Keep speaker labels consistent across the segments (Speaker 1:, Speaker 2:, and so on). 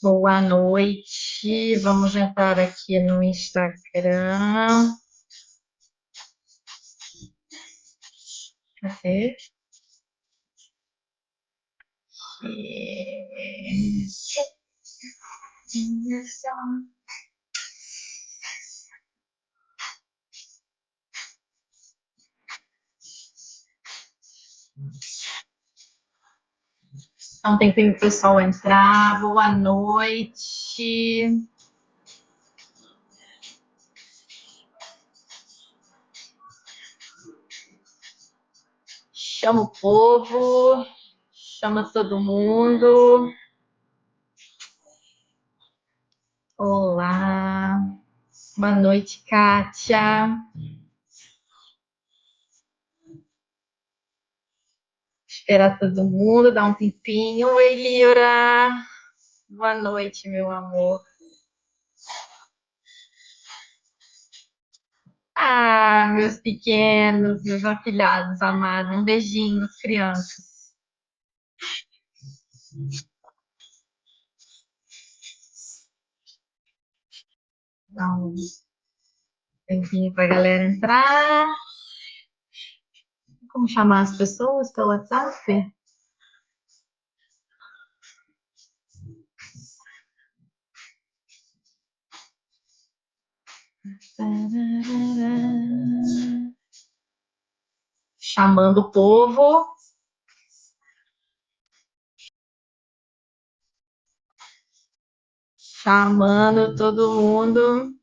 Speaker 1: Boa noite. Vamos entrar aqui no Instagram. Cadê? Dá um tempinho pro pessoal entrar. Boa noite. Chama o povo. Chama todo mundo. Olá. Boa noite, Kátia. Esperar todo mundo, dar um tempinho. Oi, Lira. Boa noite, meu amor. Ah, meus pequenos, meus afilhados amados, um beijinho, crianças. Dá um tempinho para a galera entrar. Como chamar as pessoas pelo WhatsApp? Chamando o povo. Chamando todo mundo.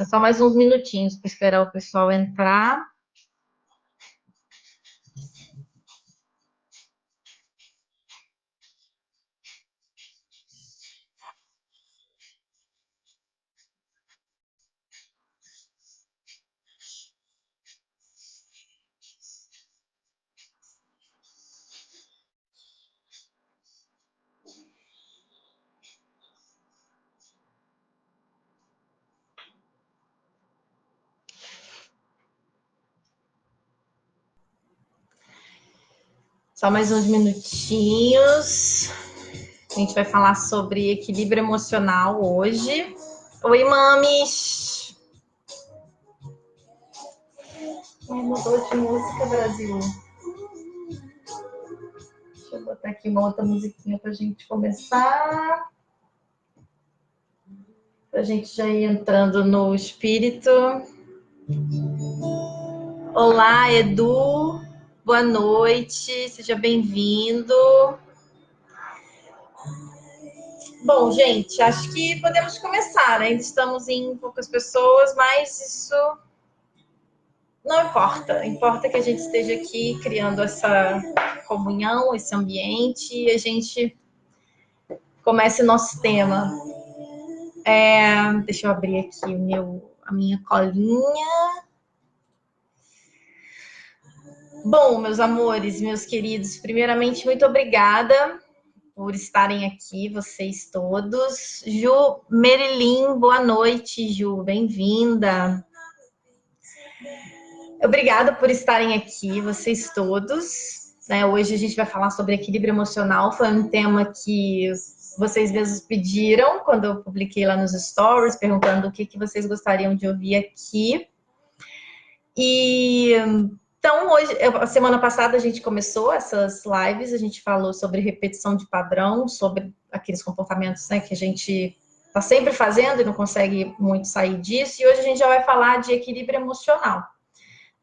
Speaker 1: É só mais uns minutinhos para esperar o pessoal entrar. Só mais uns minutinhos. A gente vai falar sobre equilíbrio emocional hoje. Oi, mames! Mudou de música, Brasil. Deixa eu botar aqui uma outra musiquinha pra gente começar. Pra gente já ir entrando no espírito. Olá, Edu. Boa noite. Seja bem-vindo. Bom, gente, acho que podemos começar. Ainda estamos em poucas pessoas, mas isso não importa. Importa que a gente esteja aqui criando essa comunhão, esse ambiente e a gente comece o nosso tema. Deixa eu abrir aqui a minha colinha. Bom, meus amores, meus queridos, primeiramente, muito obrigada por estarem aqui, vocês todos. Ju Merilin, boa noite, Ju, bem-vinda. Obrigada por estarem aqui, vocês todos. Hoje a gente vai falar sobre equilíbrio emocional, foi um tema que vocês mesmos pediram quando eu publiquei lá nos stories, perguntando o que vocês gostariam de ouvir aqui. E Então, hoje, a semana passada a gente começou essas lives, a gente falou sobre repetição de padrão, sobre aqueles comportamentos, né, que a gente está sempre fazendo e não consegue muito sair disso. E hoje a gente já vai falar de equilíbrio emocional.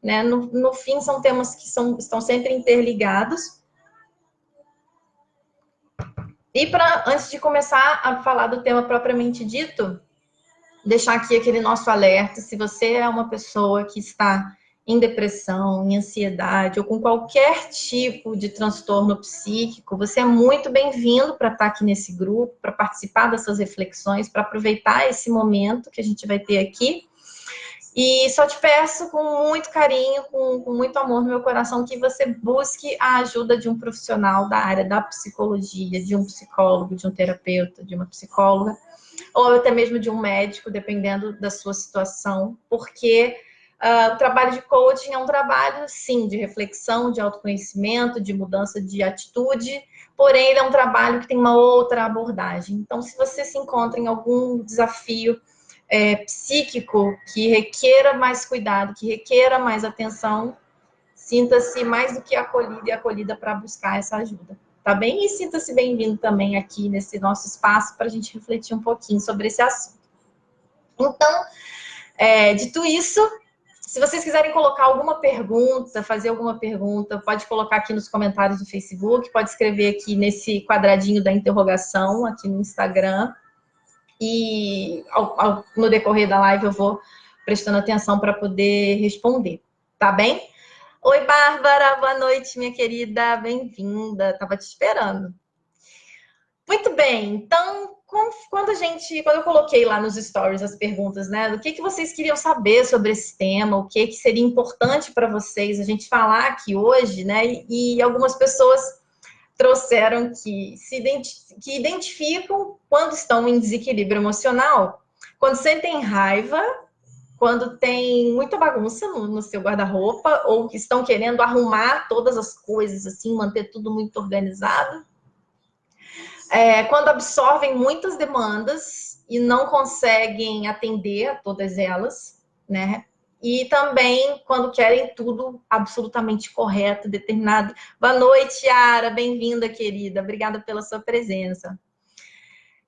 Speaker 1: Né? No fim, são temas que estão sempre interligados. E antes de começar a falar do tema propriamente dito, deixar aqui aquele nosso alerta. Se você é uma pessoa que está em depressão, em ansiedade ou com qualquer tipo de transtorno psíquico, você é muito bem-vindo para estar aqui nesse grupo, para participar dessas reflexões, para aproveitar esse momento que a gente vai ter aqui. E só te peço com muito carinho, com muito amor no meu coração, que você busque a ajuda de um profissional da área da psicologia, de um psicólogo, de um terapeuta, de uma psicóloga, ou até mesmo de um médico, dependendo da sua situação, porque o trabalho de coaching é um trabalho, sim, de reflexão, de autoconhecimento, de mudança de atitude, porém ele é um trabalho que tem uma outra abordagem. Então, se você se encontra em algum desafio psíquico que requeira mais cuidado, que requeira mais atenção, sinta-se mais do que acolhido e acolhida para buscar essa ajuda. Tá bem? E sinta-se bem-vindo também aqui nesse nosso espaço para a gente refletir um pouquinho sobre esse assunto. Então, dito isso, se vocês quiserem colocar alguma pergunta, fazer alguma pergunta, pode colocar aqui nos comentários do Facebook, pode escrever aqui nesse quadradinho da interrogação, aqui no Instagram. E no decorrer da live eu vou prestando atenção para poder responder, tá bem? Oi, Bárbara, boa noite, minha querida, bem-vinda, estava te esperando. Muito bem, então, quando eu coloquei lá nos stories as perguntas, né, do que vocês queriam saber sobre esse tema, o que seria importante para vocês a gente falar aqui hoje, né, e algumas pessoas trouxeram que identificam quando estão em desequilíbrio emocional, quando sentem raiva, quando tem muita bagunça no seu guarda-roupa, ou que estão querendo arrumar todas as coisas, assim, manter tudo muito organizado. Quando absorvem muitas demandas e não conseguem atender a todas elas, né? E também quando querem tudo absolutamente correto, determinado. Boa noite, Yara, bem-vinda, querida. Obrigada pela sua presença.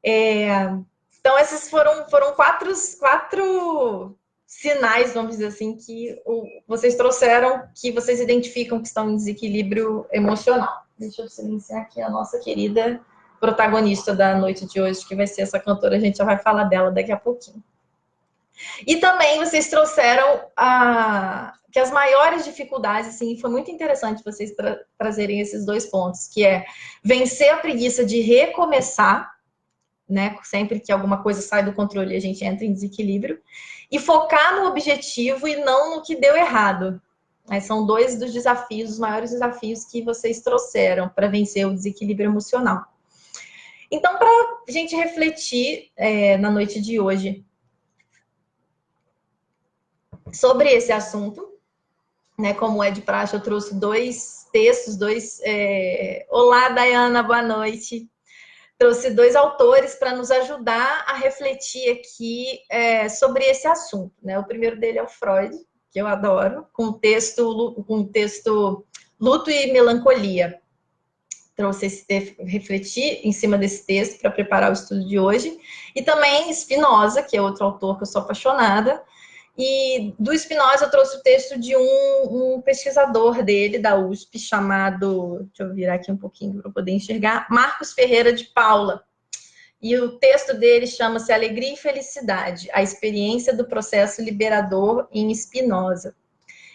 Speaker 1: Então, esses foram quatro sinais, vamos dizer assim, que vocês trouxeram, que vocês identificam que estão em desequilíbrio emocional. Deixa eu silenciar aqui a nossa querida protagonista da noite de hoje, que vai ser essa cantora, a gente já vai falar dela daqui a pouquinho. E também vocês trouxeram que as maiores dificuldades, assim, foi muito interessante vocês trazerem esses dois pontos, que é vencer a preguiça de recomeçar, né? Sempre que alguma coisa sai do controle, a gente entra em desequilíbrio, e focar no objetivo e não no que deu errado. São dois dos desafios, os maiores desafios que vocês trouxeram para vencer o desequilíbrio emocional. Então, para a gente refletir na noite de hoje sobre esse assunto, né, como é de praxe, eu trouxe dois textos, Olá, Dayana, boa noite. Trouxe dois autores para nos ajudar a refletir aqui sobre esse assunto. Né? O primeiro dele é o Freud, que eu adoro, com o texto Luto e Melancolia. Trouxe refletir em cima desse texto para preparar o estudo de hoje. E também Spinoza, que é outro autor que eu sou apaixonada. E do Spinoza eu trouxe o texto de um pesquisador dele, da USP, chamado, deixa eu virar aqui um pouquinho para poder enxergar, Marcos Ferreira de Paula. E o texto dele chama-se Alegria e Felicidade, a experiência do processo liberador em Spinoza.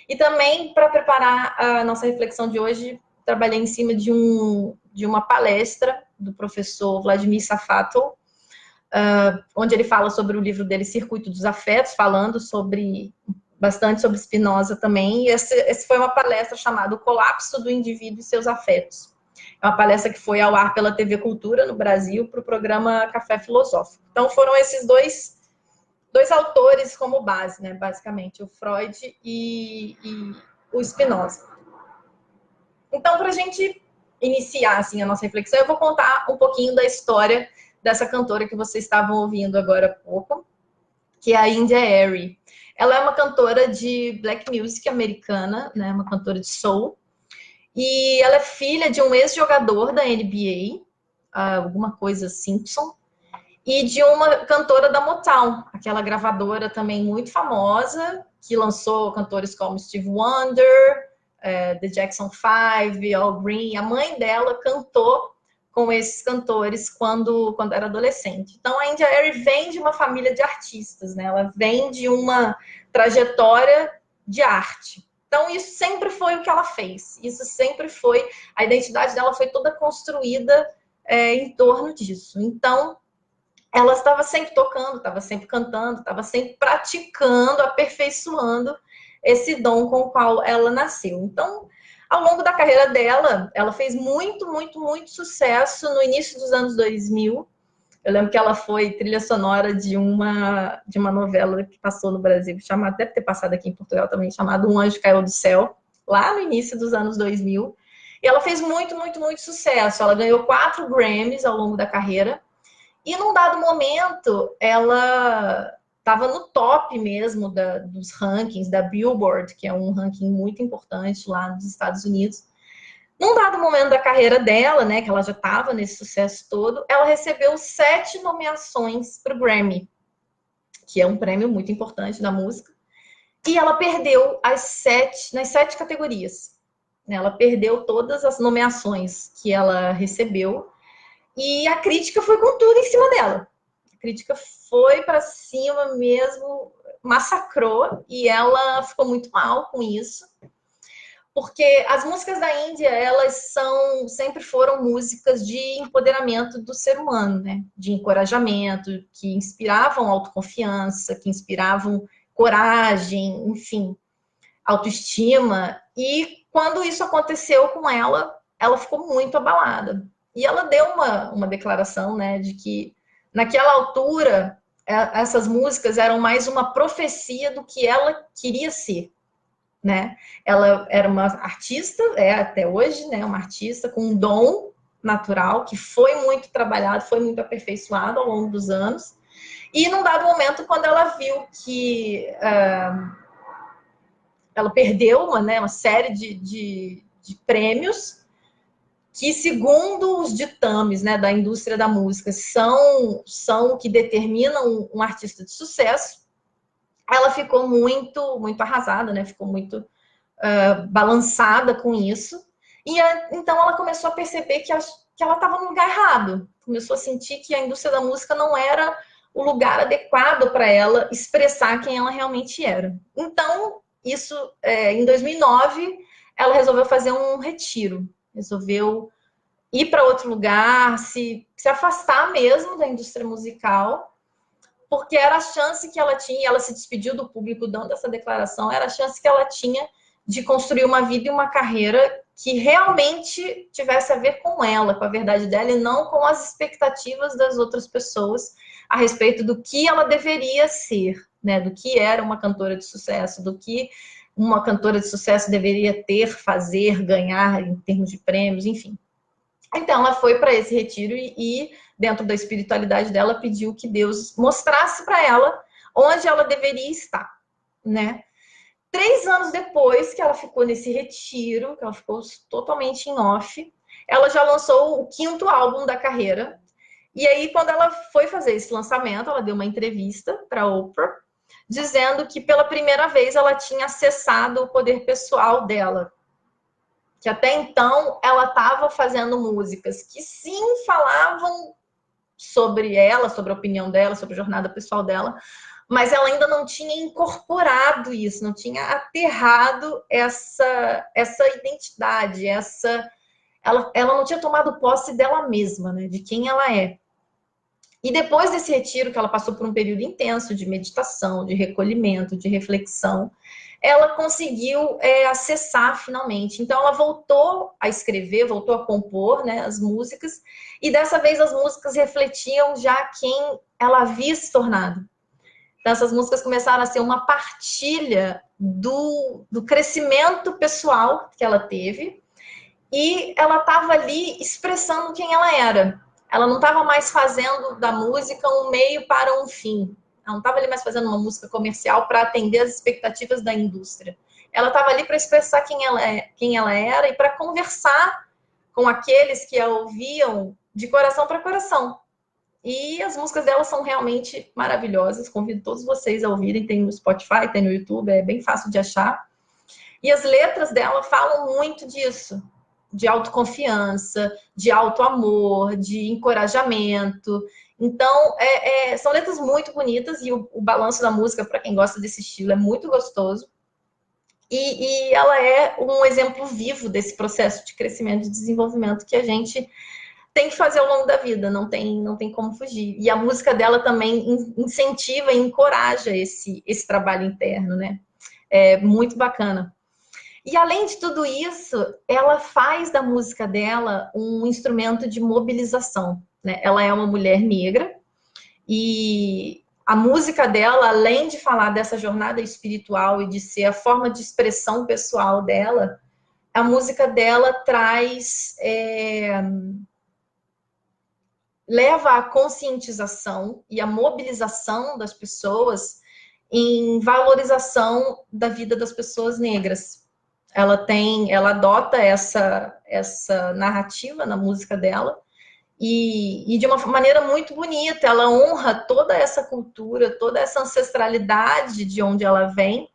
Speaker 1: E também, para preparar a nossa reflexão de hoje, trabalhei em cima de uma palestra do professor Vladimir Safatov, onde ele fala sobre o livro dele, Circuito dos Afetos, falando bastante sobre Spinoza também. E essa foi uma palestra chamada O Colapso do Indivíduo e Seus Afetos. É uma palestra que foi ao ar pela TV Cultura no Brasil para o programa Café Filosófico. Então foram esses dois autores como base, né, basicamente, o Freud e o Spinoza. Então, para a gente iniciar assim, a nossa reflexão, eu vou contar um pouquinho da história dessa cantora que vocês estavam ouvindo agora há pouco, que é a India Arie. Ela é uma cantora de black music americana, né? Uma cantora de soul. E ela é filha de um ex-jogador da NBA, alguma coisa Simpson, e de uma cantora da Motown, aquela gravadora também muito famosa, que lançou cantores como Steve Wonder, The Jackson 5, Al Green. A mãe dela cantou com esses cantores quando era adolescente. Então, a India Arie vem de uma família de artistas, né? Ela vem de uma trajetória de arte. Então, isso sempre foi o que ela fez. Isso sempre foi... A identidade dela foi toda construída em torno disso. Então, ela estava sempre tocando, estava sempre cantando, estava sempre praticando, aperfeiçoando esse dom com o qual ela nasceu. Então, ao longo da carreira dela, ela fez muito, muito, muito sucesso no início dos anos 2000. Eu lembro que ela foi trilha sonora de uma novela que passou no Brasil, chamada, deve ter passado aqui em Portugal também, chamada Um Anjo Caiu do Céu, lá no início dos anos 2000. E ela fez muito, muito, muito sucesso. Ela ganhou 4 Grammys ao longo da carreira. E num dado momento, ela estava no top mesmo dos rankings da Billboard, que é um ranking muito importante lá nos Estados Unidos. Num dado momento da carreira dela, né, que ela já estava nesse sucesso todo, ela recebeu 7 nomeações para o Grammy, que é um prêmio muito importante da música, e ela perdeu nas 7 categorias. Ela perdeu todas as nomeações que ela recebeu, e a crítica foi com tudo em cima dela. A crítica foi para cima mesmo, massacrou, e ela ficou muito mal com isso. Porque as músicas da Índia, elas sempre foram músicas de empoderamento do ser humano, né? De encorajamento, que inspiravam autoconfiança, que inspiravam coragem, enfim, autoestima. E quando isso aconteceu com ela, ela ficou muito abalada. E ela deu uma declaração, né, de que naquela altura essas músicas eram mais uma profecia do que ela queria ser, né? Ela era uma artista, até hoje, né, uma artista com um dom natural que foi muito trabalhado, foi muito aperfeiçoado ao longo dos anos. E num dado momento, quando ela viu que ela perdeu uma série de prêmios que, segundo os ditames, né, da indústria da música, são o que determinam um artista de sucesso, ela ficou muito, muito arrasada, né? Ficou muito balançada com isso. E então ela começou a perceber que ela estava no lugar errado. Começou a sentir que a indústria da música não era o lugar adequado para ela expressar quem ela realmente era. Então, isso, em 2009, ela resolveu fazer um retiro. Resolveu ir para outro lugar, se afastar mesmo da indústria musical, porque era a chance que ela tinha, e ela se despediu do público dando essa declaração, era a chance que ela tinha de construir uma vida e uma carreira que realmente tivesse a ver com ela, com a verdade dela, e não com as expectativas das outras pessoas a respeito do que ela deveria ser, né? Do que era uma cantora de sucesso, do que uma cantora de sucesso deveria ter, fazer, ganhar em termos de prêmios, enfim. Então, ela foi para esse retiro e, dentro da espiritualidade dela, pediu que Deus mostrasse para ela onde ela deveria estar, né? 3 anos depois que ela ficou nesse retiro, que ela ficou totalmente em off, ela já lançou o 5º álbum da carreira. E aí, quando ela foi fazer esse lançamento, ela deu uma entrevista para Oprah, dizendo que pela primeira vez ela tinha acessado o poder pessoal dela. Que até então ela estava fazendo músicas que sim falavam sobre ela, sobre a opinião dela, sobre a jornada pessoal dela, mas ela ainda não tinha incorporado isso, não tinha aterrado essa identidade, ela não tinha tomado posse dela mesma, né, de quem ela é. E depois desse retiro, que ela passou por um período intenso de meditação, de recolhimento, de reflexão, ela conseguiu acessar finalmente. Então, ela voltou a escrever, voltou a compor, né, as músicas, e dessa vez as músicas refletiam já quem ela havia se tornado. Então, essas músicas começaram a ser uma partilha do crescimento pessoal que ela teve, e ela estava ali expressando quem ela era. Ela não estava mais fazendo da música um meio para um fim. Ela não estava ali mais fazendo uma música comercial para atender as expectativas da indústria. Ela estava ali para expressar quem ela era e para conversar com aqueles que a ouviam de coração para coração. E as músicas dela são realmente maravilhosas. Convido todos vocês a ouvirem. Tem no Spotify, tem no YouTube, é bem fácil de achar. E as letras dela falam muito disso, de autoconfiança, de autoamor, de encorajamento. Então, são letras muito bonitas e o balanço da música, para quem gosta desse estilo, é muito gostoso. E ela é um exemplo vivo desse processo de crescimento e desenvolvimento que a gente tem que fazer ao longo da vida, não tem como fugir. E a música dela também incentiva e encoraja esse trabalho interno, né? É muito bacana. E além de tudo isso, ela faz da música dela um instrumento de mobilização, né? Ela é uma mulher negra e a música dela, além de falar dessa jornada espiritual e de ser a forma de expressão pessoal dela, a música dela traz... leva à conscientização e à mobilização das pessoas em valorização da vida das pessoas negras. Ela adota essa narrativa na música dela e de uma maneira muito bonita. Ela honra toda essa cultura, toda essa ancestralidade de onde ela vem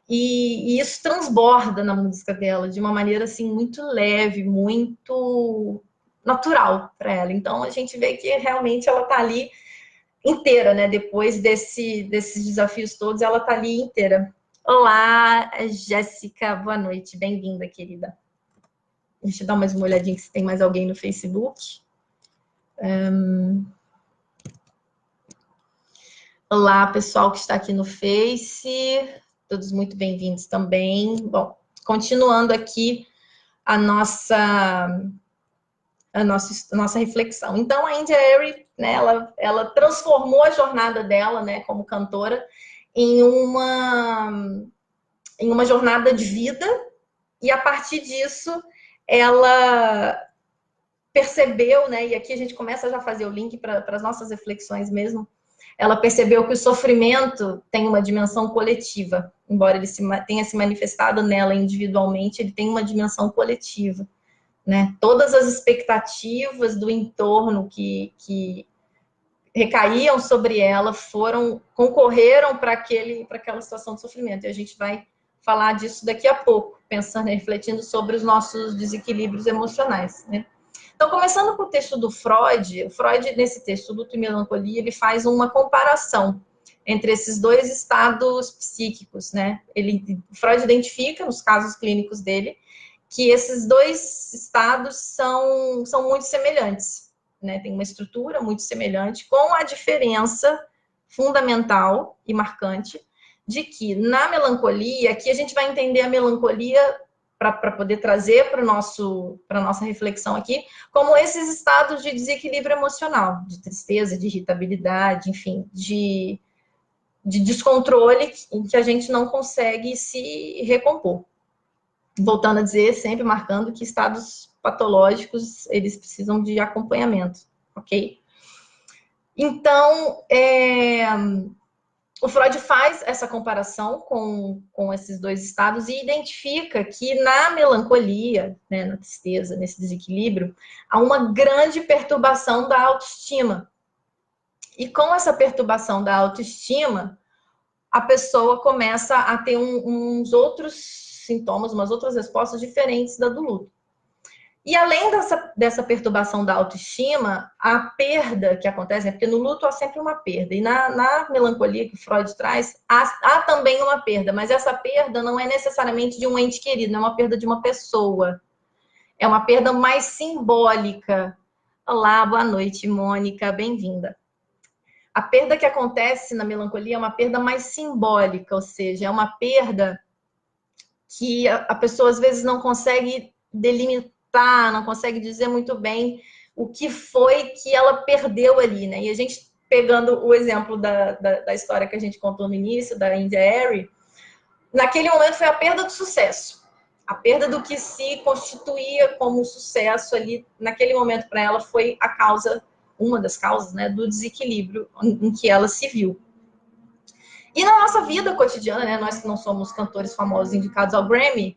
Speaker 1: e isso transborda na música dela de uma maneira assim muito leve, muito natural para ela. Então a gente vê que realmente ela está ali inteira, né? Depois desses desafios todos, ela está ali inteira. Olá, Jéssica, boa noite, bem-vinda, querida. Deixa eu dar mais uma olhadinha se tem mais alguém no Facebook. Olá, pessoal que está aqui no Face, todos muito bem-vindos também. Bom, continuando aqui a nossa reflexão. Então, a India Arie, né, ela transformou a jornada dela, né, como cantora em uma jornada de vida, e a partir disso ela percebeu, né, e aqui a gente começa já a fazer o link para as nossas reflexões mesmo, ela percebeu que o sofrimento tem uma dimensão coletiva, embora ele tenha se manifestado nela individualmente, ele tem uma dimensão coletiva. Né? Todas as expectativas do entorno que recaíam sobre ela concorreram para aquela situação de sofrimento. E a gente vai falar disso daqui a pouco, pensando, refletindo sobre os nossos desequilíbrios emocionais. Né? Então, começando com o texto do Freud, nesse texto, Luto e Melancolia, ele faz uma comparação entre esses dois estados psíquicos. Né? Freud identifica, nos casos clínicos dele, que esses dois estados são muito semelhantes, né? Tem uma estrutura muito semelhante, com a diferença fundamental e marcante de que na melancolia, aqui a gente vai entender a melancolia para poder trazer para a nossa reflexão aqui, como esses estados de desequilíbrio emocional, de tristeza, de irritabilidade, enfim, de descontrole em que a gente não consegue se recompor. Voltando a dizer, sempre marcando que estados patológicos, eles precisam de acompanhamento, ok? Então, o Freud faz essa comparação com esses dois estados e identifica que na melancolia, né, na tristeza, nesse desequilíbrio, há uma grande perturbação da autoestima. E com essa perturbação da autoestima, a pessoa começa a ter uns outros sintomas, umas outras respostas diferentes da do luto. E além dessa perturbação da autoestima, a perda que acontece, porque no luto há sempre uma perda, e na melancolia que o Freud traz, há também uma perda, mas essa perda não é necessariamente de um ente querido, não é uma perda de uma pessoa, é uma perda mais simbólica. Olá, boa noite, Mônica, bem-vinda. A perda que acontece na melancolia é uma perda mais simbólica, ou seja, é uma perda que a pessoa às vezes não consegue delimitar, não consegue dizer muito bem o que foi que ela perdeu ali, né? E a gente, pegando o exemplo da história que a gente contou no início, da India Arie, naquele momento foi a perda do sucesso. A perda do que se constituía como sucesso ali, naquele momento para ela foi uma das causas, né, do desequilíbrio em que ela se viu. E na nossa vida cotidiana, né, nós que não somos cantores famosos indicados ao Grammy,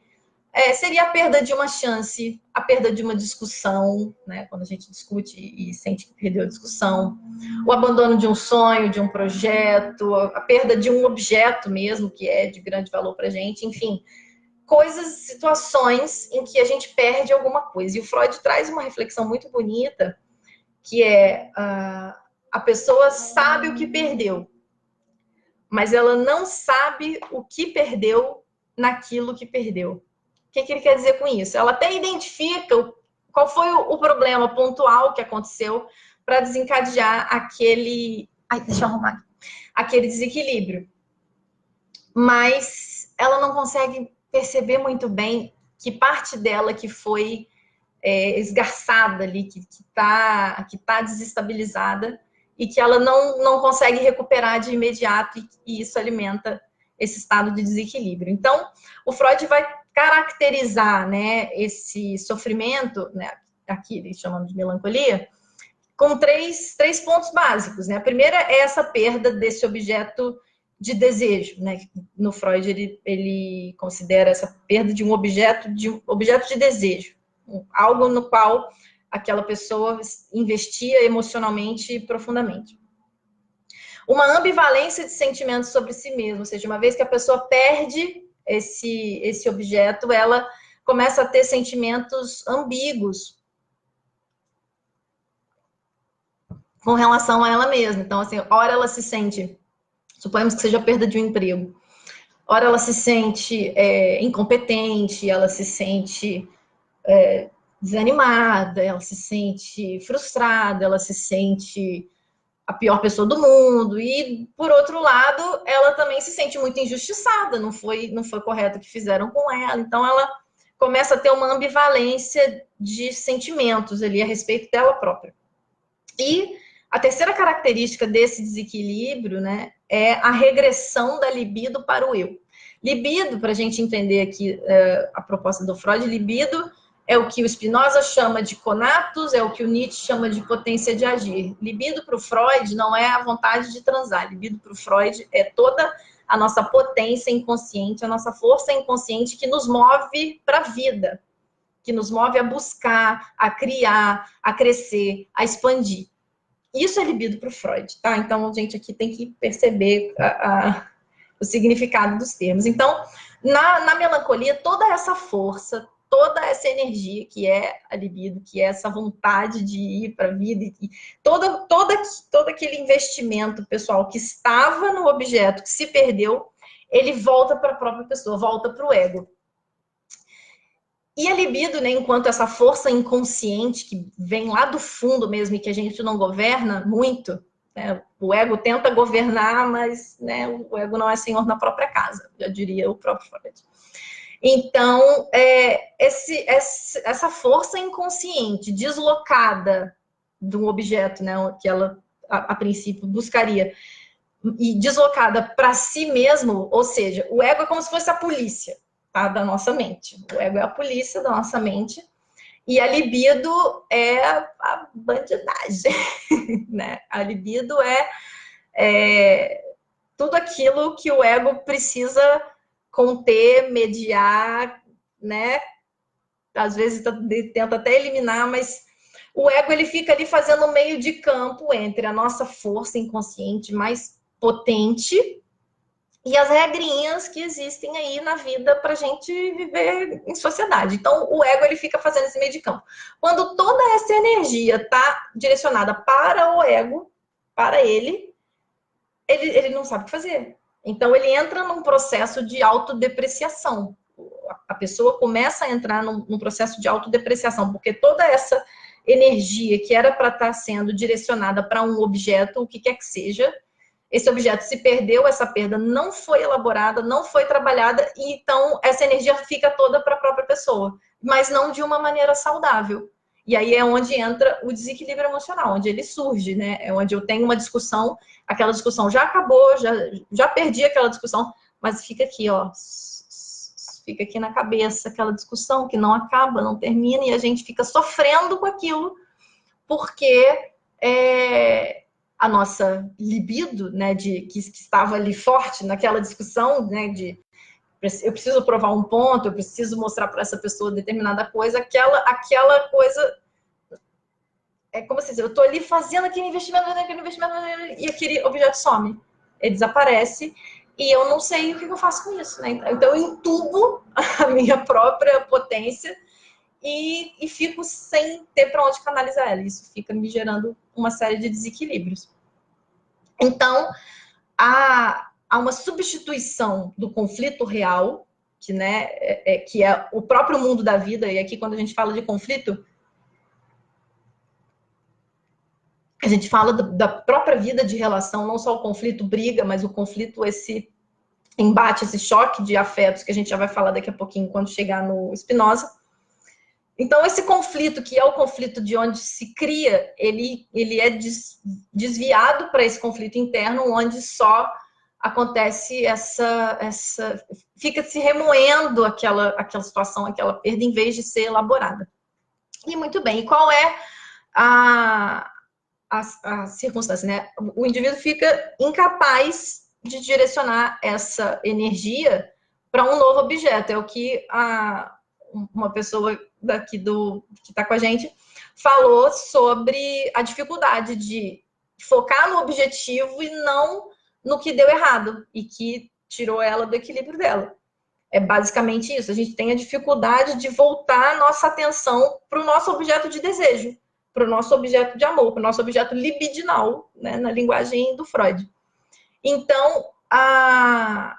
Speaker 1: seria a perda de uma chance, a perda de uma discussão, né, quando a gente discute e sente que perdeu a discussão, o abandono de um sonho, de um projeto, a perda de um objeto mesmo, que é de grande valor para a gente, enfim, coisas, situações em que a gente perde alguma coisa. E o Freud traz uma reflexão muito bonita, que é a pessoa sabe o que perdeu, mas ela não sabe o que perdeu naquilo que perdeu. O que ele quer dizer com isso? Ela até identifica qual foi o problema pontual que aconteceu para desencadear aquele... Ai, deixa eu arrumar. Aquele desequilíbrio. Mas ela não consegue perceber muito bem que parte dela que foi esgarçada ali, que tá desestabilizada, e que ela não consegue recuperar de imediato, e isso alimenta esse estado de desequilíbrio. Então, o Freud vai caracterizar, né, esse sofrimento, né, aqui eles chamam de melancolia, com três pontos básicos. Né? A primeira é essa perda desse objeto de desejo. Né? No Freud, ele considera essa perda de um objeto de desejo, algo no qual aquela pessoa investia emocionalmente profundamente. Uma ambivalência de sentimentos sobre si mesma, ou seja, uma vez que a pessoa perde esse objeto, ela começa a ter sentimentos ambíguos com relação a ela mesma. Então, assim, ora ela se sente, suponhamos que seja a perda de um emprego, ora ela se sente incompetente, ela se sente desanimada, ela se sente frustrada, ela se sente a pior pessoa do mundo, e por outro lado, ela também se sente muito injustiçada, não foi correto o que fizeram com ela, então ela começa a ter uma ambivalência de sentimentos ali a respeito dela própria. E a terceira característica desse desequilíbrio, né, é a regressão da libido para o eu. Libido, para a gente entender aqui a proposta do Freud, libido é o que o Spinoza chama de conatos, é o que o Nietzsche chama de potência de agir. Libido para o Freud não é a vontade de transar, libido para o Freud é toda a nossa potência inconsciente, a nossa força inconsciente que nos move para a vida, que nos move a buscar, a criar, a crescer, a expandir. Isso é libido para o Freud, tá? Então, a gente aqui tem que perceber o significado dos termos. Então, na melancolia, toda essa força, toda essa energia que é a libido, que é essa vontade de ir para a vida, e todo aquele investimento pessoal que estava no objeto, que se perdeu, ele volta para a própria pessoa, volta para o ego. E a libido, né, enquanto essa força inconsciente que vem lá do fundo mesmo e que a gente não governa muito, né, o ego tenta governar, mas né, o ego não é senhor na própria casa, já diria o próprio Freud. Então, essa força inconsciente deslocada do objeto, né, que ela a princípio buscaria, e deslocada para si mesmo, ou seja, o ego é como se fosse a polícia, tá, da nossa mente. O ego é a polícia da nossa mente e a libido é a bandidagem, né? A libido é tudo aquilo que o ego precisa conter, mediar, né? Às vezes tenta até eliminar, mas o ego ele fica ali fazendo um meio de campo entre a nossa força inconsciente mais potente e as regrinhas que existem aí na vida para a gente viver em sociedade. Então, o ego ele fica fazendo esse meio de campo. Quando toda essa energia está direcionada para o ego, para ele não sabe o que fazer. Então, ele entra num processo de autodepreciação. A pessoa começa a entrar num processo de autodepreciação, porque toda essa energia que era para estar sendo direcionada para um objeto, o que quer que seja, esse objeto se perdeu, essa perda não foi elaborada, não foi trabalhada, e então essa energia fica toda para a própria pessoa, mas não de uma maneira saudável. E aí é onde entra o desequilíbrio emocional, onde ele surge, né? É onde eu tenho uma discussão, aquela discussão já acabou, já perdi aquela discussão, mas fica aqui, ó, fica aqui na cabeça aquela discussão que não acaba, não termina, e a gente fica sofrendo com aquilo, porque a nossa libido, né, que estava ali forte naquela discussão, né, de eu preciso provar um ponto, eu preciso mostrar para essa pessoa determinada coisa, aquela coisa, é como se diz, eu estou ali fazendo aquele investimento, e aquele objeto some, ele desaparece, e eu não sei o que eu faço com isso, né? Então eu entubo a minha própria potência e fico sem ter para onde canalizar ela. Isso fica me gerando uma série de desequilíbrios. Então, há uma substituição do conflito real, que, né, que é o próprio mundo da vida, e aqui quando a gente fala de conflito, a gente fala da própria vida de relação, não só o conflito briga, mas o conflito, esse embate, esse choque de afetos, que a gente já vai falar daqui a pouquinho quando chegar no Spinoza. Então, esse conflito, que é o conflito de onde se cria, ele é desviado para esse conflito interno, onde só acontece fica se remoendo aquela situação, aquela perda, em vez de ser elaborada. E muito bem, e qual é a circunstância, né? O indivíduo fica incapaz de direcionar essa energia para um novo objeto. É o que uma pessoa daqui que está com a gente falou sobre a dificuldade de focar no objetivo e não no que deu errado e que tirou ela do equilíbrio dela. É basicamente isso. A gente tem a dificuldade de voltar a nossa atenção para o nosso objeto de desejo, para o nosso objeto de amor, para o nosso objeto libidinal, né, na linguagem do Freud. Então, a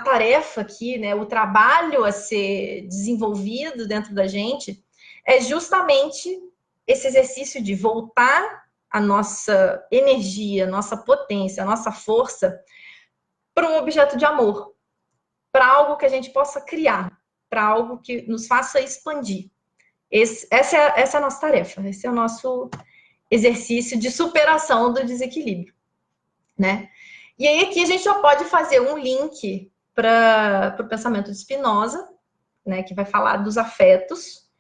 Speaker 1: tarefa aqui, né, o trabalho a ser desenvolvido dentro da gente é justamente esse exercício de voltar a nossa energia, a nossa potência, a nossa força para um objeto de amor, para algo que a gente possa criar, para algo que nos faça expandir. Essa é a nossa tarefa, esse é o nosso exercício de superação do desequilíbrio, né? E aí aqui a gente já pode fazer um link para o pensamento de Spinoza, né, que vai falar dos afetos.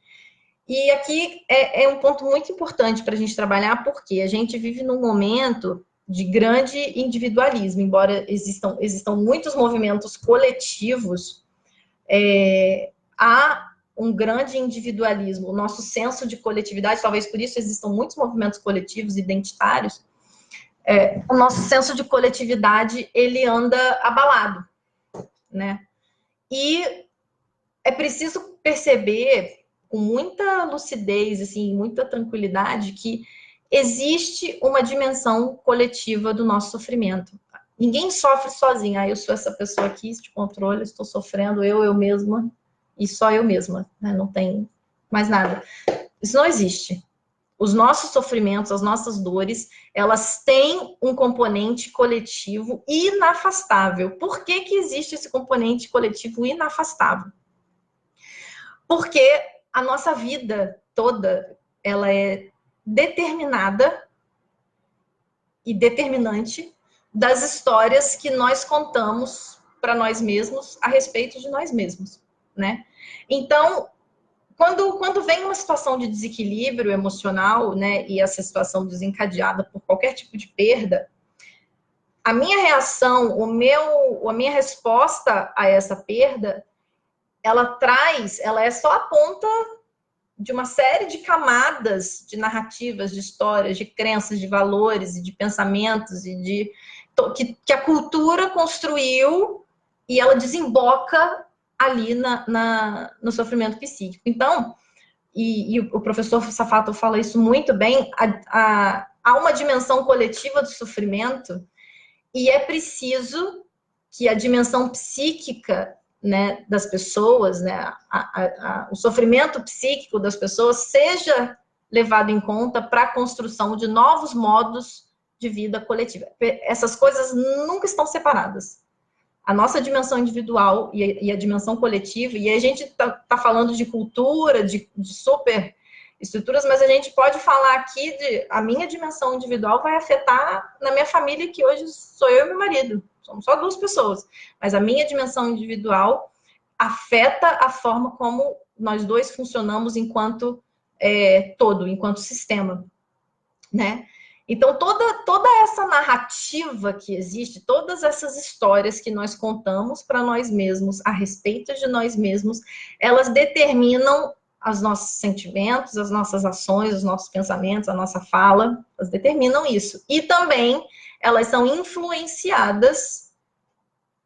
Speaker 1: E aqui é um ponto muito importante para a gente trabalhar, porque a gente vive num momento de grande individualismo, embora existam muitos movimentos coletivos, há um grande individualismo. O nosso senso de coletividade, talvez por isso existam muitos movimentos coletivos identitários, o nosso senso de coletividade, ele anda abalado, né? E é preciso perceber com muita lucidez, assim, muita tranquilidade, que existe uma dimensão coletiva do nosso sofrimento. Ninguém sofre sozinho. Eu sou essa pessoa aqui, de controle, estou sofrendo, eu mesma, e só eu mesma, né? Não tem mais nada. Isso não existe. Os nossos sofrimentos, as nossas dores, elas têm um componente coletivo inafastável. Por que existe esse componente coletivo inafastável? Porque a nossa vida toda, ela é determinada e determinante das histórias que nós contamos para nós mesmos a respeito de nós mesmos, né? Então, quando vem uma situação de desequilíbrio emocional, né, e essa situação desencadeada por qualquer tipo de perda, a minha reação, a minha resposta a essa perda, ela é só a ponta de uma série de camadas de narrativas, de histórias, de crenças, de valores e de pensamentos e que a cultura construiu e ela desemboca ali no sofrimento psíquico. Então, e o professor Safato fala isso muito bem, há uma dimensão coletiva do sofrimento e é preciso que a dimensão psíquica, né, das pessoas, né, o sofrimento psíquico das pessoas seja levado em conta para a construção de novos modos de vida coletiva. Essas coisas nunca estão separadas. A nossa dimensão individual e a dimensão coletiva, e a gente tá falando de cultura, de super estruturas, mas a gente pode falar aqui a minha dimensão individual vai afetar na minha família, que hoje sou eu e meu marido. Somos só 2 pessoas. Mas a minha dimensão individual afeta a forma como nós 2 funcionamos enquanto todo, enquanto sistema, né? Então, toda essa narrativa que existe, todas essas histórias que nós contamos para nós mesmos, a respeito de nós mesmos, elas determinam os nossos sentimentos, as nossas ações, os nossos pensamentos, a nossa fala, elas determinam isso. E também elas são influenciadas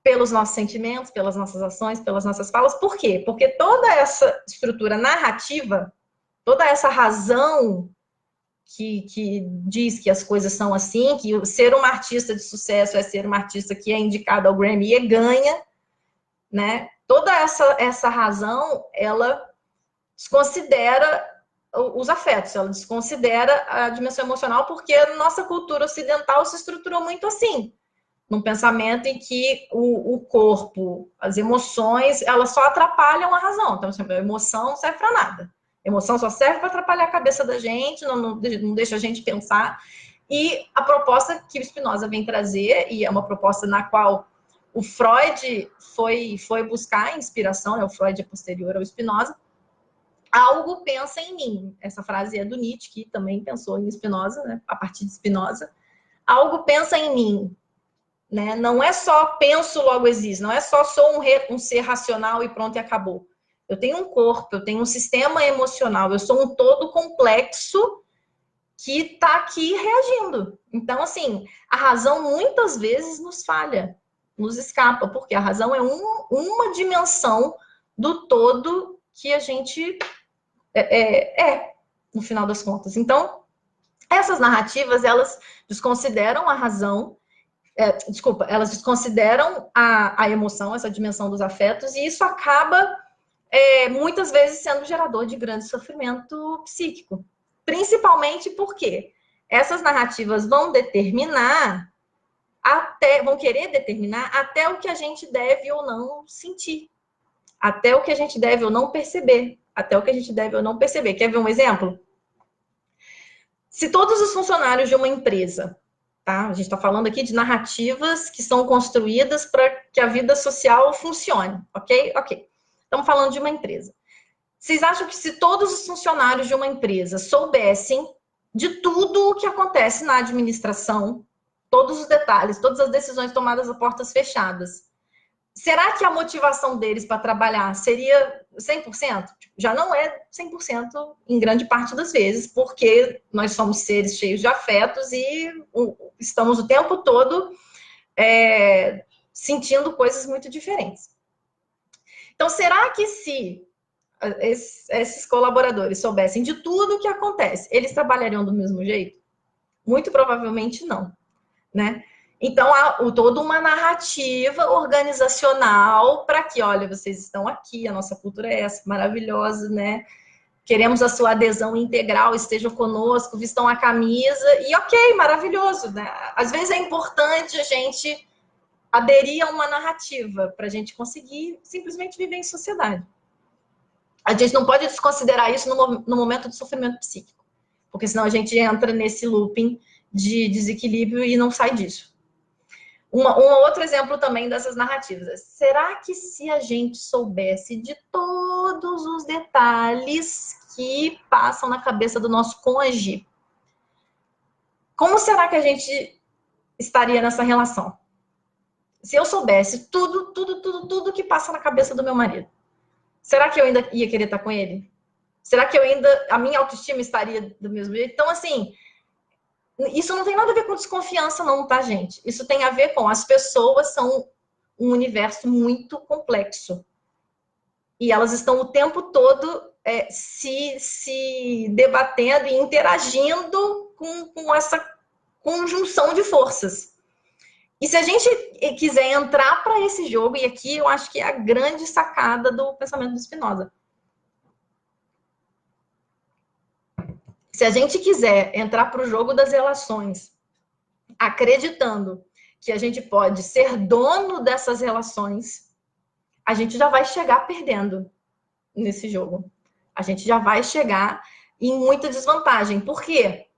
Speaker 1: pelos nossos sentimentos, pelas nossas ações, pelas nossas falas. Por quê? Porque toda essa estrutura narrativa, toda essa razão que diz que as coisas são assim, que ser uma artista de sucesso é ser uma artista que é indicada ao Grammy e ganha, né? Toda essa razão, ela desconsidera os afetos, ela desconsidera a dimensão emocional, porque a nossa cultura ocidental se estruturou muito assim, num pensamento em que o corpo, as emoções, elas só atrapalham a razão. Então, a emoção não serve para nada. A emoção só serve para atrapalhar a cabeça da gente, não deixa a gente pensar. E a proposta que o Spinoza vem trazer, e é uma proposta na qual o Freud foi buscar inspiração, né? O Freud é posterior ao Spinoza. Algo pensa em mim. Essa frase é do Nietzsche, que também pensou em Spinoza, né? A partir de Spinoza. Algo pensa em mim. Né? Não é só penso, logo existo. Não é só sou um ser racional e pronto, e acabou. Eu tenho um corpo, eu tenho um sistema emocional, eu sou um todo complexo que está aqui reagindo. Então, assim, a razão muitas vezes nos falha, nos escapa, porque a razão é uma dimensão do todo que a gente no final das contas. Então, essas narrativas, elas desconsideram a razão, elas desconsideram a emoção, essa dimensão dos afetos, e isso acaba muitas vezes sendo gerador de grande sofrimento psíquico. Principalmente porque essas narrativas vão querer determinar até o que a gente deve ou não sentir, até o que a gente deve ou não perceber, até o que a gente deve ou não perceber. Quer ver um exemplo? Se todos os funcionários de uma empresa, tá? A gente está falando aqui de narrativas que são construídas para que a vida social funcione, ok? Ok. Estamos falando de uma empresa. Vocês acham que se todos os funcionários de uma empresa soubessem de tudo o que acontece na administração, todos os detalhes, todas as decisões tomadas a portas fechadas, será que a motivação deles para trabalhar seria 100%? Já não é 100% em grande parte das vezes, porque nós somos seres cheios de afetos e estamos o tempo todo sentindo coisas muito diferentes. Então, será que se esses colaboradores soubessem de tudo o que acontece, eles trabalhariam do mesmo jeito? Muito provavelmente não, né? Então, há toda uma narrativa organizacional para que, olha, vocês estão aqui, a nossa cultura é essa, maravilhosa, né? Queremos a sua adesão integral, estejam conosco, vistam a camisa, e ok, maravilhoso, né? Às vezes é importante a gente aderir a uma narrativa para a gente conseguir simplesmente viver em sociedade. A gente não pode desconsiderar isso no momento de sofrimento psíquico, porque senão a gente entra nesse looping de desequilíbrio e não sai disso. Um outro exemplo também dessas narrativas. Será que se a gente soubesse de todos os detalhes que passam na cabeça do nosso cônjuge, como será que a gente estaria nessa relação? Se eu soubesse tudo que passa na cabeça do meu marido, será que eu ainda ia querer estar com ele? Será que a minha autoestima estaria do mesmo jeito? Então, assim, isso não tem nada a ver com desconfiança, não, tá, gente? Isso tem a ver com as pessoas são um universo muito complexo. E elas estão o tempo todo se debatendo e interagindo com essa conjunção de forças. E se a gente quiser entrar para esse jogo, e aqui eu acho que é a grande sacada do pensamento do Spinoza. Se a gente quiser entrar para o jogo das relações, acreditando que a gente pode ser dono dessas relações, a gente já vai chegar perdendo nesse jogo. A gente já vai chegar em muita desvantagem. Por quê?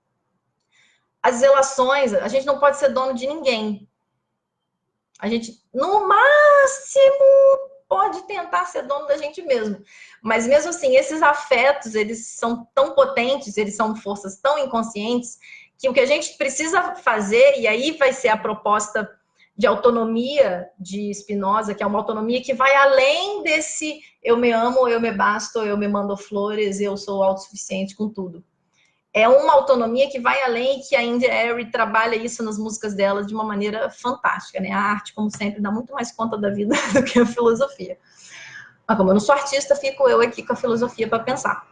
Speaker 1: As relações, a gente não pode ser dono de ninguém. A gente, no máximo, pode tentar ser dono da gente mesmo. Mas mesmo assim, esses afetos, eles são tão potentes, eles são forças tão inconscientes, que o que a gente precisa fazer, e aí vai ser a proposta de autonomia de Spinoza, que é uma autonomia que vai além desse eu me amo, eu me basto, eu me mando flores, eu sou autossuficiente com tudo. É uma autonomia que vai além, que a India Arie trabalha isso nas músicas dela de uma maneira fantástica, né? A arte, como sempre, dá muito mais conta da vida do que a filosofia. Mas como eu não sou artista, fico eu aqui com a filosofia para pensar.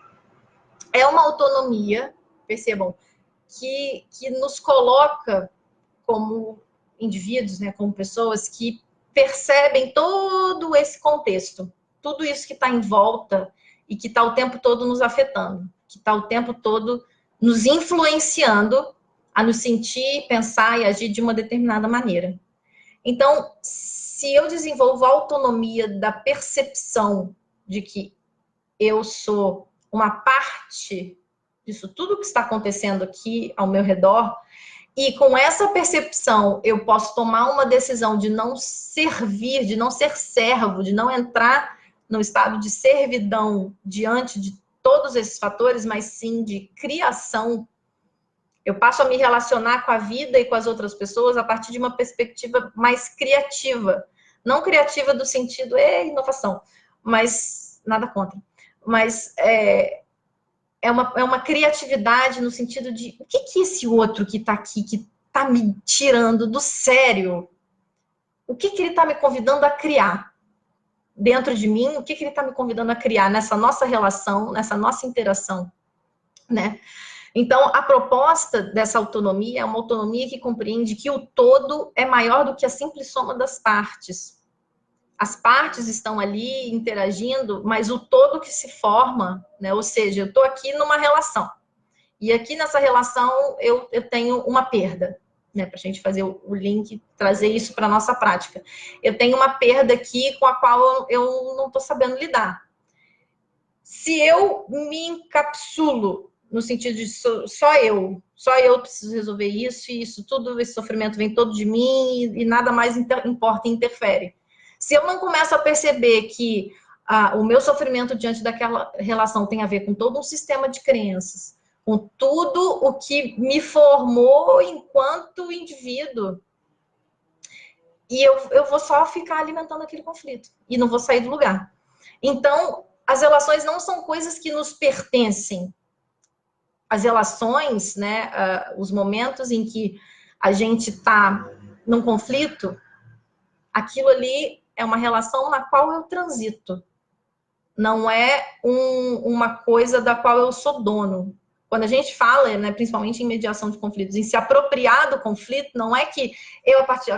Speaker 1: É uma autonomia, percebam, que nos coloca como indivíduos, né, como pessoas que percebem todo esse contexto, tudo isso que está em volta e que está o tempo todo nos afetando, que está o tempo todo nos influenciando a nos sentir, pensar e agir de uma determinada maneira. Então, se eu desenvolvo a autonomia da percepção de que eu sou uma parte disso tudo que está acontecendo aqui ao meu redor, e com essa percepção eu posso tomar uma decisão de não servir, de não ser servo, de não entrar no estado de servidão diante de todos esses fatores, mas sim de criação. Eu passo a me relacionar com a vida e com as outras pessoas a partir de uma perspectiva mais criativa. Não criativa do sentido, inovação, mas nada contra. Mas é uma criatividade no sentido de o que esse outro que está aqui, que está me tirando do sério, o que ele está me convidando a criar dentro de mim, o que ele está me convidando a criar nessa nossa relação, nessa nossa interação, né? Então, a proposta dessa autonomia é uma autonomia que compreende que o todo é maior do que a simples soma das partes. As partes estão ali interagindo, mas o todo que se forma, né? Ou seja, eu estou aqui numa relação. E aqui nessa relação eu tenho uma perda, né? Para a gente fazer o link, trazer isso para a nossa prática. Eu tenho uma perda aqui com a qual eu não estou sabendo lidar. Se eu me encapsulo no sentido de só eu preciso resolver isso, e isso tudo, esse sofrimento vem todo de mim e nada mais importa e interfere. Se eu não começo a perceber que o meu sofrimento diante daquela relação tem a ver com todo um sistema de crenças, com tudo o que me formou enquanto indivíduo, e eu vou só ficar alimentando aquele conflito e não vou sair do lugar. Então, as relações não são coisas que nos pertencem. As relações, né, os momentos em que a gente está num conflito, aquilo ali é uma relação na qual eu transito. Não é uma coisa da qual eu sou dono. Quando a gente fala, né, principalmente em mediação de conflitos, em se apropriar do conflito, não é que eu, a partir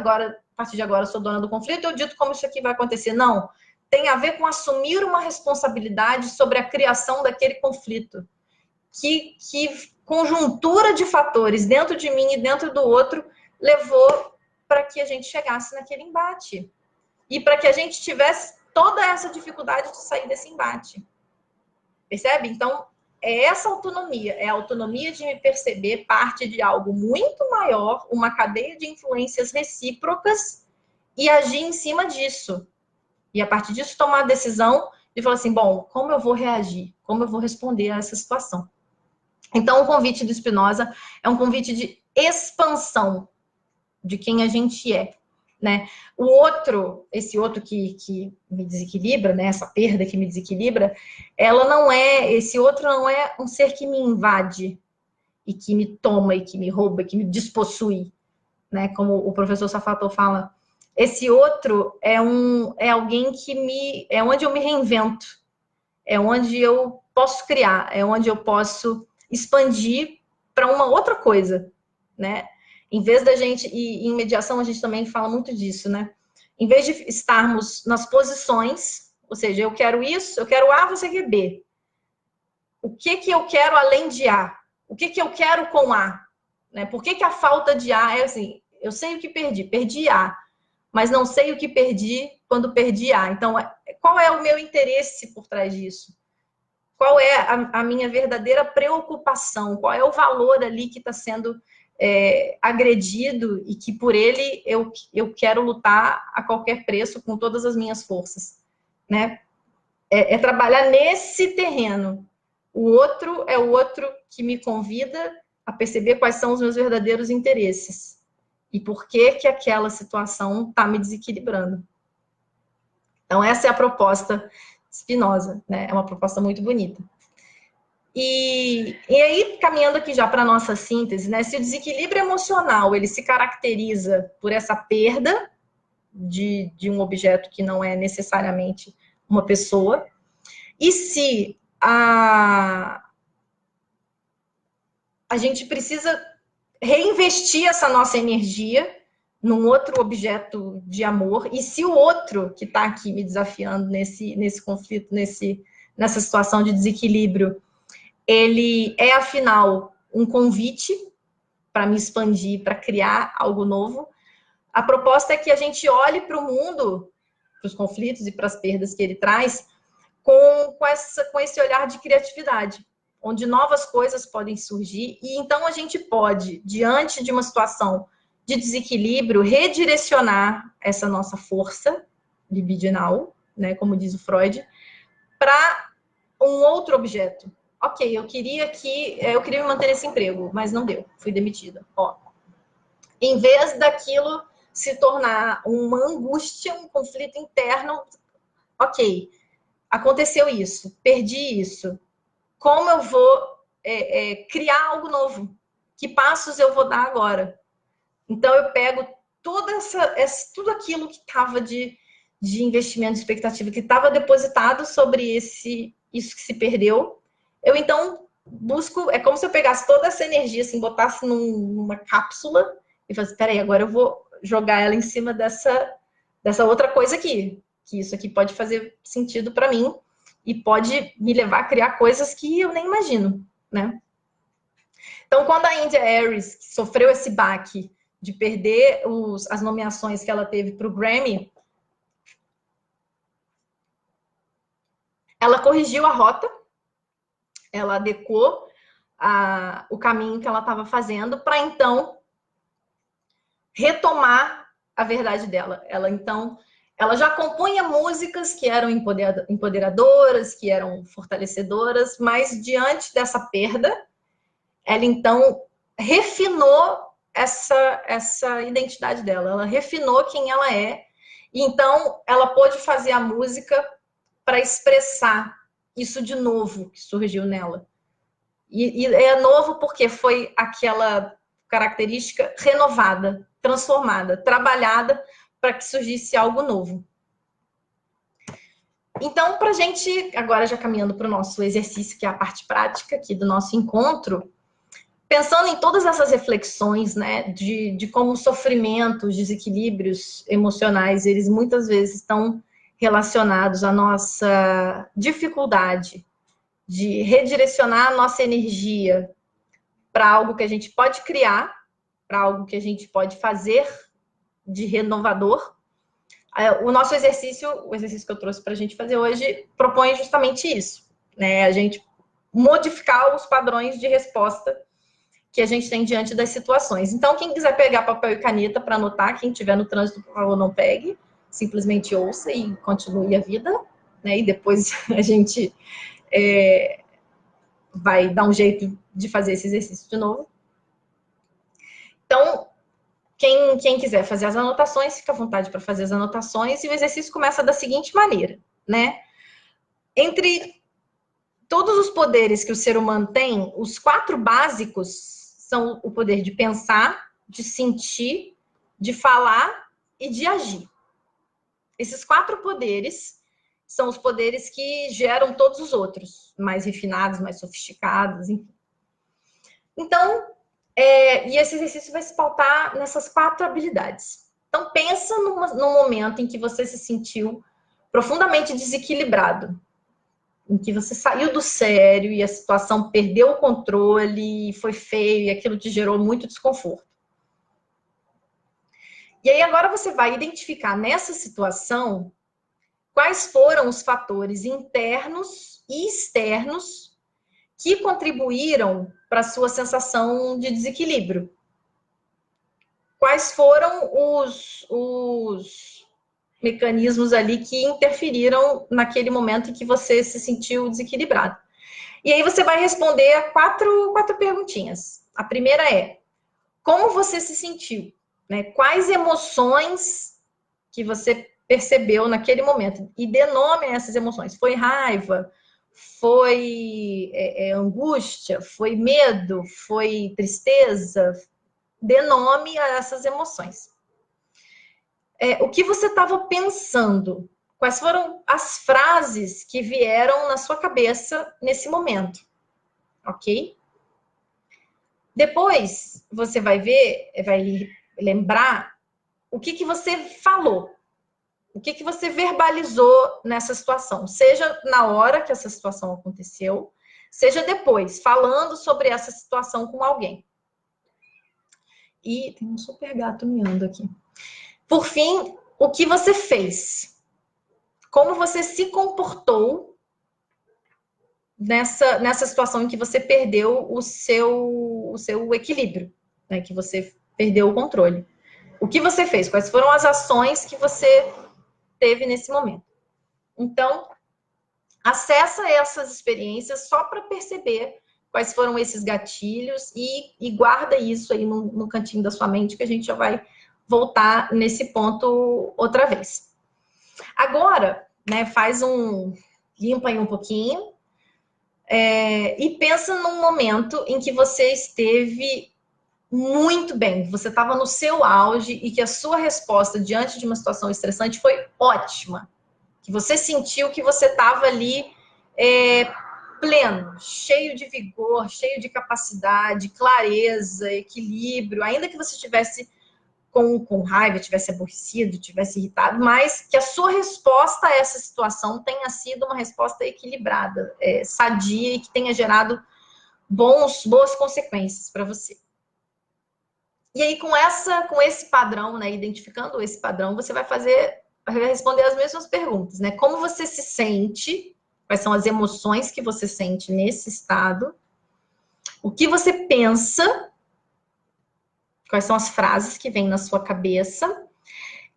Speaker 1: de agora, sou dona do conflito, eu dito como isso aqui vai acontecer. Não. Tem a ver com assumir uma responsabilidade sobre a criação daquele conflito. Que conjuntura de fatores dentro de mim e dentro do outro levou para que a gente chegasse naquele embate. E para que a gente tivesse toda essa dificuldade de sair desse embate. Percebe? Então, é essa autonomia, é a autonomia de me perceber parte de algo muito maior, uma cadeia de influências recíprocas e agir em cima disso. E a partir disso tomar a decisão de falar assim, bom, como eu vou reagir? Como eu vou responder a essa situação? Então, o convite do Spinoza é um convite de expansão de quem a gente é, né? O outro, esse outro que me desequilibra, né? Essa perda que me desequilibra, esse outro não é um ser que me invade e que me toma e que me rouba, e que me despossui, né? Como o professor Safato fala, esse outro é alguém é onde eu me reinvento, é onde eu posso criar, é onde eu posso expandir para uma outra coisa, né? Em vez da gente, e em mediação a gente também fala muito disso, né? Em vez de estarmos nas posições, ou seja, eu quero isso, eu quero A, você quer B. O que eu quero além de A? O que eu quero com A? Né? Por que a falta de A é assim? Eu sei o que perdi A, mas não sei o que perdi quando perdi A. Então, qual é o meu interesse por trás disso? Qual é a minha verdadeira preocupação? Qual é o valor ali que está sendo agredido e que por ele eu quero lutar a qualquer preço com todas as minhas forças, né? É trabalhar nesse terreno. O outro é o outro que me convida a perceber quais são os meus verdadeiros interesses e por que que aquela situação está me desequilibrando. Então, essa é a proposta Spinoza, né? É uma proposta muito bonita. E aí, caminhando aqui já para a nossa síntese, né? Se o desequilíbrio emocional ele se caracteriza por essa perda de um objeto que não é necessariamente uma pessoa, e se a gente precisa reinvestir essa nossa energia num outro objeto de amor, e se o outro que está aqui me desafiando nesse conflito, nessa situação de desequilíbrio, ele é, afinal, um convite para me expandir, para criar algo novo, a proposta é que a gente olhe para o mundo, para os conflitos e para as perdas que ele traz, com esse olhar de criatividade, onde novas coisas podem surgir, e então a gente pode, diante de uma situação de desequilíbrio, redirecionar essa nossa força libidinal, né, como diz o Freud, para um outro objeto. Ok, eu queria me manter nesse emprego, mas não deu, fui demitida. Ó, em vez daquilo se tornar uma angústia, um conflito interno, ok, aconteceu isso, perdi isso. Como eu vou criar algo novo? Que passos eu vou dar agora? Então, eu pego tudo aquilo que estava de investimento, de expectativa, que estava depositado sobre isso que se perdeu. Eu, então, busco... É como se eu pegasse toda essa energia, assim, botasse numa cápsula e falasse, peraí, agora eu vou jogar ela em cima dessa outra coisa aqui. Que isso aqui pode fazer sentido para mim e pode me levar a criar coisas que eu nem imagino, né? Então, quando a India Aries sofreu esse baque de perder as nomeações que ela teve para o Grammy, ela corrigiu a rota, ela adequou o caminho que ela estava fazendo para, então, retomar a verdade dela. Ela já compunha músicas que eram empoderadoras, que eram fortalecedoras, mas diante dessa perda, ela, então, refinou essa identidade dela. Ela refinou quem ela é. E, então, ela pôde fazer a música para expressar isso de novo que surgiu nela. E é novo porque foi aquela característica renovada, transformada, trabalhada para que surgisse algo novo. Então, para a gente, agora já caminhando para o nosso exercício, que é a parte prática aqui do nosso encontro, pensando em todas essas reflexões, né, de como o sofrimento, os desequilíbrios emocionais, eles muitas vezes estão relacionados à nossa dificuldade de redirecionar a nossa energia para algo que a gente pode criar, para algo que a gente pode fazer de renovador. O nosso exercício, o exercício que eu trouxe para a gente fazer hoje, propõe justamente isso, né? A gente modificar os padrões de resposta que a gente tem diante das situações. Então, quem quiser pegar papel e caneta para anotar, quem estiver no trânsito, por favor, não pegue, simplesmente ouça e continue a vida, né? E depois a gente vai dar um jeito de fazer esse exercício de novo. Então, quem quiser fazer as anotações, fica à vontade para fazer as anotações, e o exercício começa da seguinte maneira, né? Entre todos os poderes que o ser humano tem, os 4 básicos são o poder de pensar, de sentir, de falar e de agir. Esses 4 poderes são os poderes que geram todos os outros, mais refinados, mais sofisticados, enfim. Então, e esse exercício vai se pautar nessas 4 habilidades. Então, pensa num momento em que você se sentiu profundamente desequilibrado, em que você saiu do sério e a situação perdeu o controle, foi feio e aquilo te gerou muito desconforto. E aí agora você vai identificar nessa situação quais foram os fatores internos e externos que contribuíram para a sua sensação de desequilíbrio. Quais foram os mecanismos ali que interferiram naquele momento em que você se sentiu desequilibrado. E aí você vai responder a quatro perguntinhas. A primeira é: como você se sentiu? Né? Quais emoções que você percebeu naquele momento? E dê nome a essas emoções. Foi raiva? Foi angústia? Foi medo? Foi tristeza? Dê nome a essas emoções. O que você estava pensando? Quais foram as frases que vieram na sua cabeça nesse momento? Ok? Depois você vai ver, vai lembrar o que você falou, o que você verbalizou nessa situação, seja na hora que essa situação aconteceu, seja depois, falando sobre essa situação com alguém. E tem um super gato miando aqui. Por fim, o que você fez? Como você se comportou nessa situação em que você perdeu o seu equilíbrio, né? Que você perdeu o controle. O que você fez? Quais foram as ações que você teve nesse momento? Então, acessa essas experiências só para perceber quais foram esses gatilhos e guarda isso aí no cantinho da sua mente, que a gente já vai voltar nesse ponto outra vez. Agora, né, limpa aí um pouquinho e pensa num momento em que você esteve muito bem, você estava no seu auge e que a sua resposta diante de uma situação estressante foi ótima. Que você sentiu que você estava ali pleno, cheio de vigor, cheio de capacidade, clareza, equilíbrio, ainda que você estivesse com raiva, tivesse aborrecido, tivesse irritado, mas que a sua resposta a essa situação tenha sido uma resposta equilibrada, sadia e que tenha gerado boas consequências para você. E aí, com esse padrão, né, identificando esse padrão, você vai responder as mesmas perguntas, né? Como você se sente? Quais são as emoções que você sente nesse estado? O que você pensa? Quais são as frases que vêm na sua cabeça?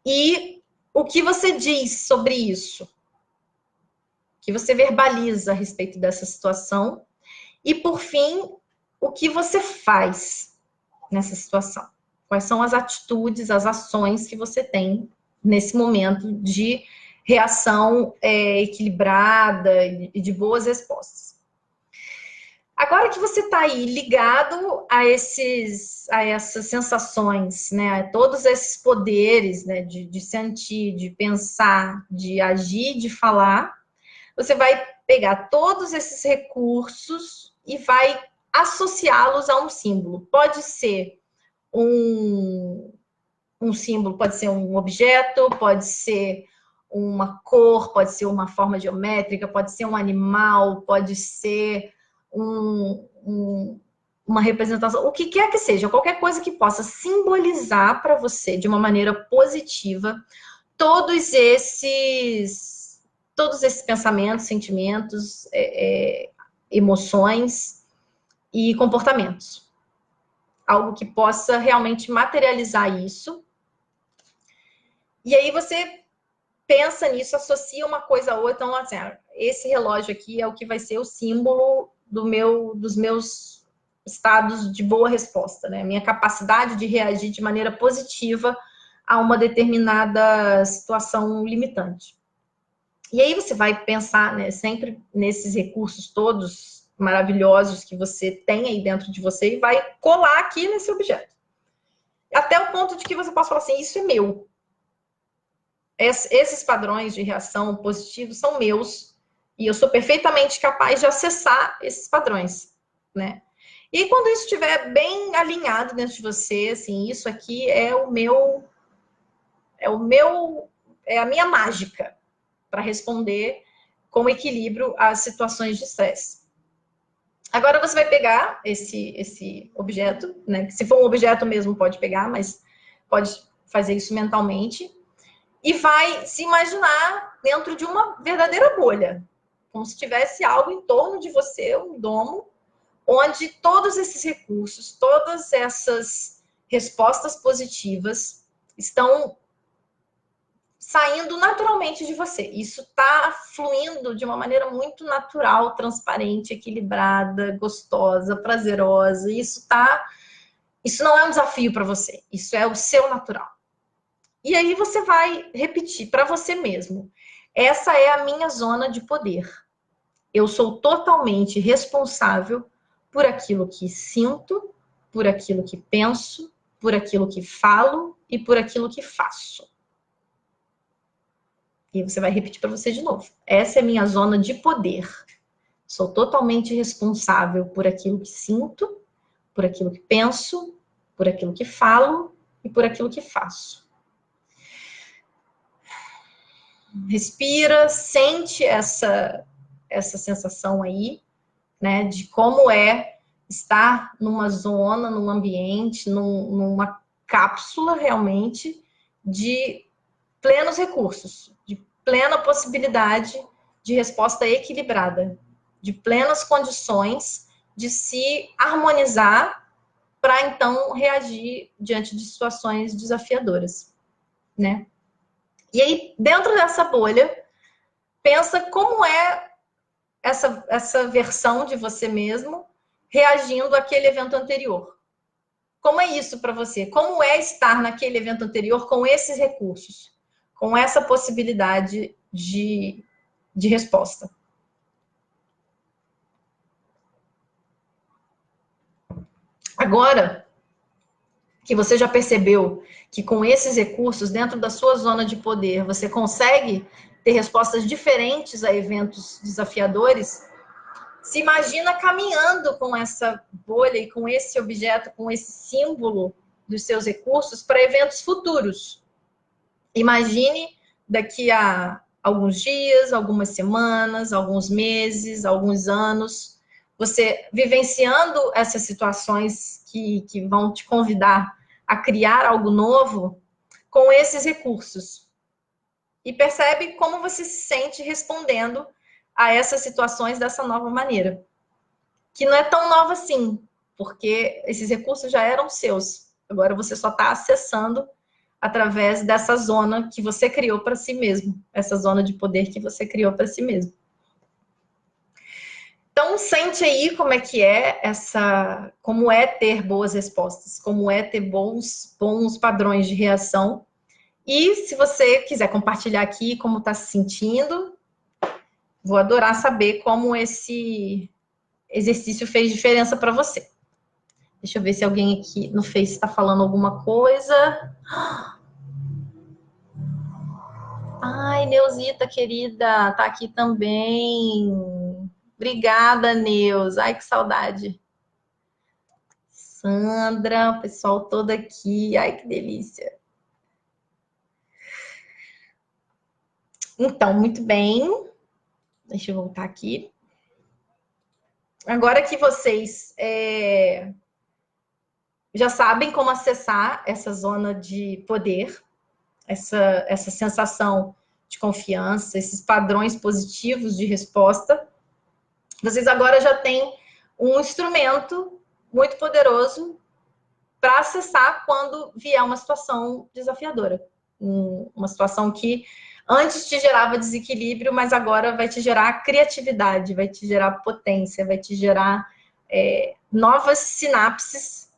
Speaker 1: E o que você diz sobre isso? O que você verbaliza a respeito dessa situação? E, por fim, o que você faz nessa situação? Quais são as atitudes, as ações que você tem nesse momento de reação equilibrada e de boas respostas? Agora que você está aí ligado a essas sensações, né, a todos esses poderes, né, de sentir, de pensar, de agir, de falar, você vai pegar todos esses recursos e vai associá-los a um símbolo. Pode ser um símbolo, pode ser um objeto, pode ser uma cor, pode ser uma forma geométrica, pode ser um animal, pode ser uma representação, o que quer que seja, qualquer coisa que possa simbolizar para você de uma maneira positiva todos esses pensamentos, sentimentos, emoções e comportamentos. Algo que possa realmente materializar isso. E aí você pensa nisso, associa uma coisa a outra. Então, assim, esse relógio aqui é o que vai ser o símbolo dos meus estados de boa resposta, né? Minha capacidade de reagir de maneira positiva a uma determinada situação limitante. E aí você vai pensar, né, sempre nesses recursos todos maravilhosos que você tem aí dentro de você e vai colar aqui nesse objeto. Até o ponto de que você possa falar assim, isso é meu. Esses padrões de reação positivos são meus e eu sou perfeitamente capaz de acessar esses padrões, né? E quando isso estiver bem alinhado dentro de você, assim, isso aqui é a minha mágica para responder com equilíbrio às situações de estresse. Agora você vai pegar esse objeto, né? Se for um objeto mesmo, pode pegar, mas pode fazer isso mentalmente. E vai se imaginar dentro de uma verdadeira bolha. Como se tivesse algo em torno de você, um domo, onde todos esses recursos, todas essas respostas positivas estão saindo naturalmente de você. Isso está fluindo de uma maneira muito natural, transparente, equilibrada, gostosa, prazerosa. Isso não é um desafio para você. Isso é o seu natural. E aí você vai repetir para você mesmo. Essa é a minha zona de poder. Eu sou totalmente responsável por aquilo que sinto, por aquilo que penso, por aquilo que falo e por aquilo que faço. E você vai repetir para você de novo. Essa é minha zona de poder. Sou totalmente responsável por aquilo que sinto, por aquilo que penso, por aquilo que falo e por aquilo que faço. Respira, sente essa sensação aí, né, de como é estar numa zona, num ambiente, numa cápsula realmente de plenos recursos, de plena possibilidade de resposta equilibrada, de plenas condições de se harmonizar para então reagir diante de situações desafiadoras, né? E aí, dentro dessa bolha, pensa como é essa versão de você mesmo reagindo àquele evento anterior. Como é isso para você? Como é estar naquele evento anterior com esses recursos? Com essa possibilidade de resposta. Agora que você já percebeu que com esses recursos, dentro da sua zona de poder, você consegue ter respostas diferentes a eventos desafiadores, se imagina caminhando com essa bolha e com esse objeto, com esse símbolo dos seus recursos para eventos futuros. Imagine daqui a alguns dias, algumas semanas, alguns meses, alguns anos, você vivenciando essas situações que vão te convidar a criar algo novo com esses recursos. E percebe como você se sente respondendo a essas situações dessa nova maneira. Que não é tão nova assim, porque esses recursos já eram seus. Agora você só está acessando através dessa zona que você criou para si mesmo, essa zona de poder que você criou para si mesmo. Então, sente aí como é que é como é ter boas respostas, como é ter bons padrões de reação. E se você quiser compartilhar aqui como está se sentindo, vou adorar saber como esse exercício fez diferença para você. Deixa eu ver se alguém aqui no Face está falando alguma coisa. Ai, Neusita, querida, tá aqui também. Obrigada, Neus. Ai, que saudade. Sandra, o pessoal todo aqui. Ai, que delícia. Então, muito bem. Deixa eu voltar aqui. Agora que vocês já sabem como acessar essa zona de poder, essa sensação de confiança, esses padrões positivos de resposta, vocês agora já têm um instrumento muito poderoso para acessar quando vier uma situação desafiadora. Uma situação que antes te gerava desequilíbrio, mas agora vai te gerar criatividade, vai te gerar potência, vai te gerar novas sinapses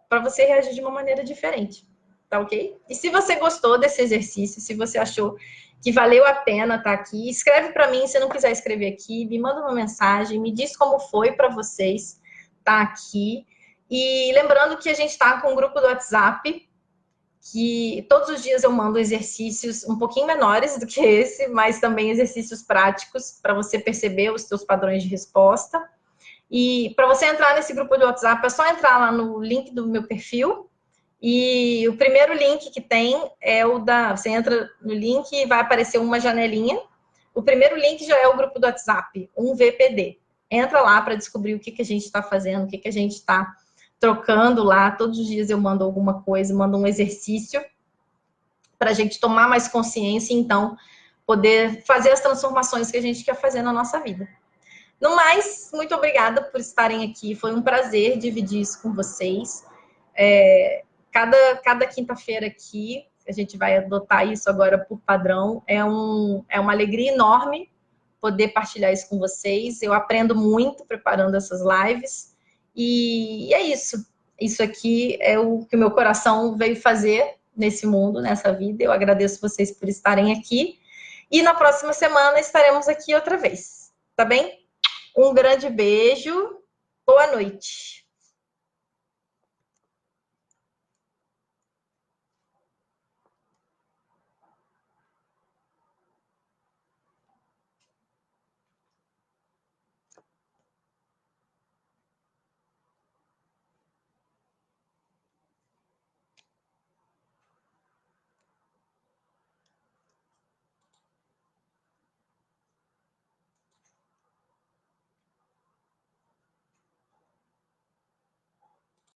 Speaker 1: para você reagir de uma maneira diferente. Tá ok? E se você gostou desse exercício, se você achou que valeu a pena estar aqui, escreve para mim, se não quiser escrever aqui, me manda uma mensagem, me diz como foi para vocês estar aqui. E lembrando que a gente está com um grupo do WhatsApp, que todos os dias eu mando exercícios um pouquinho menores do que esse, mas também exercícios práticos para você perceber os seus padrões de resposta. E para você entrar nesse grupo do WhatsApp, é só entrar lá no link do meu perfil. E o primeiro link que tem é o da... Você entra no link e vai aparecer uma janelinha. O primeiro link já é o grupo do WhatsApp, um VPD. Entra lá para descobrir o que a gente está fazendo, o que a gente está trocando lá. Todos os dias eu mando alguma coisa, mando um exercício para a gente tomar mais consciência e, então, poder fazer as transformações que a gente quer fazer na nossa vida. No mais, muito obrigada por estarem aqui. Foi um prazer dividir isso com vocês. Cada quinta-feira aqui, A gente vai adotar isso agora por padrão. É uma alegria enorme poder partilhar isso com vocês. Eu aprendo muito preparando essas lives. E é isso. Isso aqui é o que o meu coração veio fazer nesse mundo, nessa vida. Eu agradeço vocês por estarem aqui. E na próxima semana estaremos aqui outra vez. Tá bem? Um grande beijo. Boa noite.